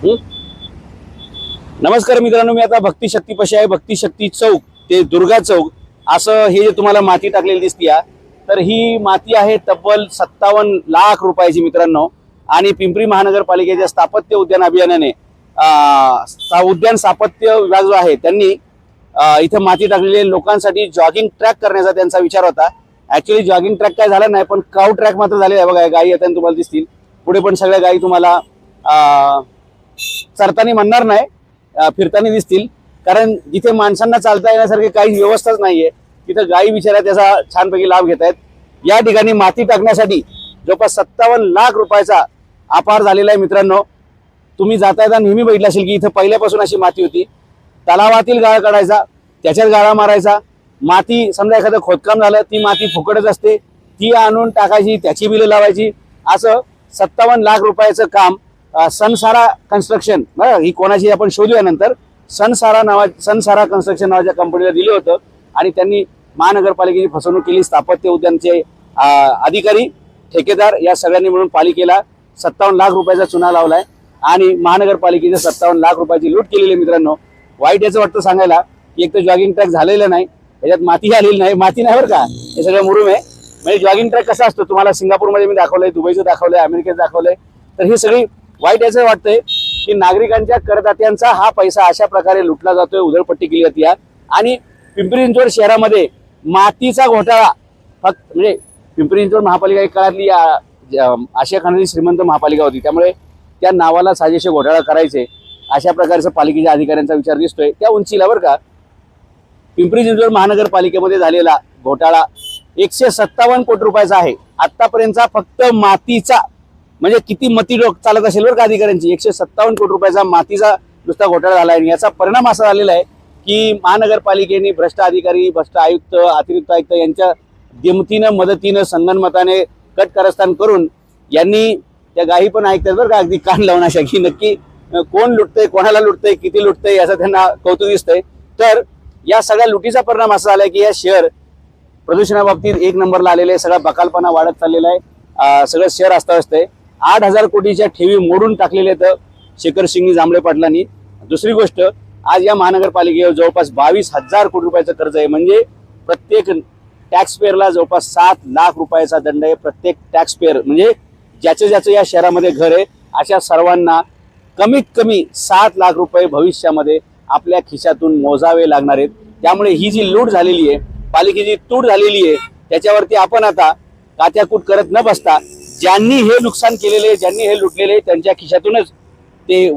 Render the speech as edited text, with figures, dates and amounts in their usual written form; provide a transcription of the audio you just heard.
हं? नमस्कार मित्रांनो, मी आता भक्ती शक्तीपाशी आहे. भक्ती शक्ती चौक ते दुर्गा चौक असं हे जे तुम्हाला माती टाकलेली दिसती आहे, तर ही माती आहे तब्बल 57 लाख रुपयाची मित्रांनो. आणि पिंपरी महानगरपालिकेच्या स्थापत्य उद्यान अभियानाने उद्यान स्थापत्य विभाग जो आहे त्यांनी इथं माती टाकलेली लोकांसाठी जॉगिंग ट्रॅक करण्याचा त्यांचा विचार होता. ऍक्च्युअली जॉगिंग ट्रॅक काय झाला नाही, पण काऊ ट्रॅक मात्र झालेला आहे. बघा, गायी येताना तुम्हाला दिसतील. पुढे पण सगळ्या गायी तुम्हाला चरताना म्हणणार नाही, फिरताना दिसतील. कारण जिथे माणसांना चालता येण्यासारखी काही व्यवस्थाच नाहीये, तिथं गायी बिचाऱ्या त्याचा छानपैकी लाभ घेत आहेत. या ठिकाणी माती टाकण्यासाठी जवळपास 57 लाख रुपयाचा अपार झालेला आहे मित्रांनो. तुम्ही जाता येता नेहमी बघितलं असेल की इथं पहिल्यापासून अशी माती होती. तलावातील गाळ काढायचा, त्याच्यात गाळा मारायचा. माती समजा एखादं खोदकाम झालं, ती माती फुकटच असते, ती आणून टाकायची, त्याची बिलं लावायची. असं 57 लाख रुपयाचं काम सनसारा कन्स्ट्रक्शन, ही कोणाची आपण शोधूया नंतर, सनसारा कन्स्ट्रक्शन नावाच्या कंपनीला दिलं होतं. आणि त्यांनी महानगरपालिकेची फसवणूक केली. स्थापत्य उद्यानचे अधिकारी, ठेकेदार या सगळ्यांनी मिळून पालिकेला 57 लाख रुपयाचा चुना लावलाय आणि महानगरपालिकेच्या 57 लाख रुपयाची लूट केलेली मित्रांनो. वाईट याचं वाटतं सांगायला की एक तर जॉगिंग ट्रॅक झालेलं नाही, त्याच्यात माती आलेली नाही. माती नाही बरं का, हे सगळं मुरुम आहे. म्हणजे जॉगिंग ट्रॅक कसा असतो तुम्हाला सिंगापूरमध्ये मी दाखवलंय, दुबईचं दाखवलंय, अमेरिकेत दाखवलंय. तर ही सगळी वाईट याचं वाटतंय की नागरिकांच्या करदात्यांचा हा पैसा अशा प्रकारे लुटला जातोय, उधळपट्टी केली जाते. आणि पिंपरी चिंचवड शहरामध्ये मातीचा घोटाळा फक्त म्हणजे पिंपरी चिंचवड महापालिका एक काळातली आशिया खंडातली श्रीमंत महापालिका होती, त्यामुळे त्या नावाला साजेसे घोटाळा करायचे अशा प्रकारचा पालिकेच्या अधिकाऱ्यांचा विचार दिसतोय. त्या उंचीला बरं का पिंपरी चिंचवड महानगरपालिकेमध्ये झालेला घोटाळा 157 कोटी रुपयाचा आहे आतापर्यंतचा. फक्त मातीचा म्हणजे किती मती चालत असेल बरं का अधिकाऱ्यांची. 157 कोटी रुपयाचा मातीचा नुसता घोटाळा झाला आहे. याचा परिणाम असा झालेला आहे की महानगरपालिकेने भ्रष्ट अधिकारी, भ्रष्ट आयुक्त, अतिरिक्त आयुक्त यांच्या दिमतीनं, मदतीनं, संगनमताने कट कारस्थान करून यांनी त्या गायी पण ऐकतात बरं का, अगदी कान लावून अशा की नक्की कोण लुटतंय, कोणाला लुटतंय, किती लुटतंय याचं त्यांना कौतुक दिसतंय. तर या सगळ्या लुटीचा परिणाम असा झालाय की या शहर प्रदूषणाबाबतीत 1 नंबरला आलेले, सगळा बकालपणा वाढत चाललेला आहे. सगळं शहर अस्ताव्यस्त आहे. 8,000 कोटीच्या ठेवी मोडून टाकलेल्या आहेत शेखर सिंगनी, जांभळे पाटलांनी. दुसरी गोष्ट, आज या महानगरपालिकेवर जवळपास 22,000 कोटी रुपयाचं कर्ज आहे. म्हणजे प्रत्येक टॅक्स पेअरला जवळपास 7 लाख रुपयाचा दंड आहे. प्रत्येक टॅक्स पेअर म्हणजे ज्याचं या शहरामध्ये घर आहे अशा सर्वांना कमीत कमी 7 लाख रुपये भविष्यामध्ये आपल्या खिशातून मोजावे लागणार आहेत. त्यामुळे ही जी लूट झालेली आहे, पालिकेची तूट झालेली आहे, त्याच्यावरती आपण आता कात्याकूट करत न बसता ज्यांनी हे नुकसान केलेले, ज्यांनी हे लुटलेले, त्यांच्या खिशातूनच ते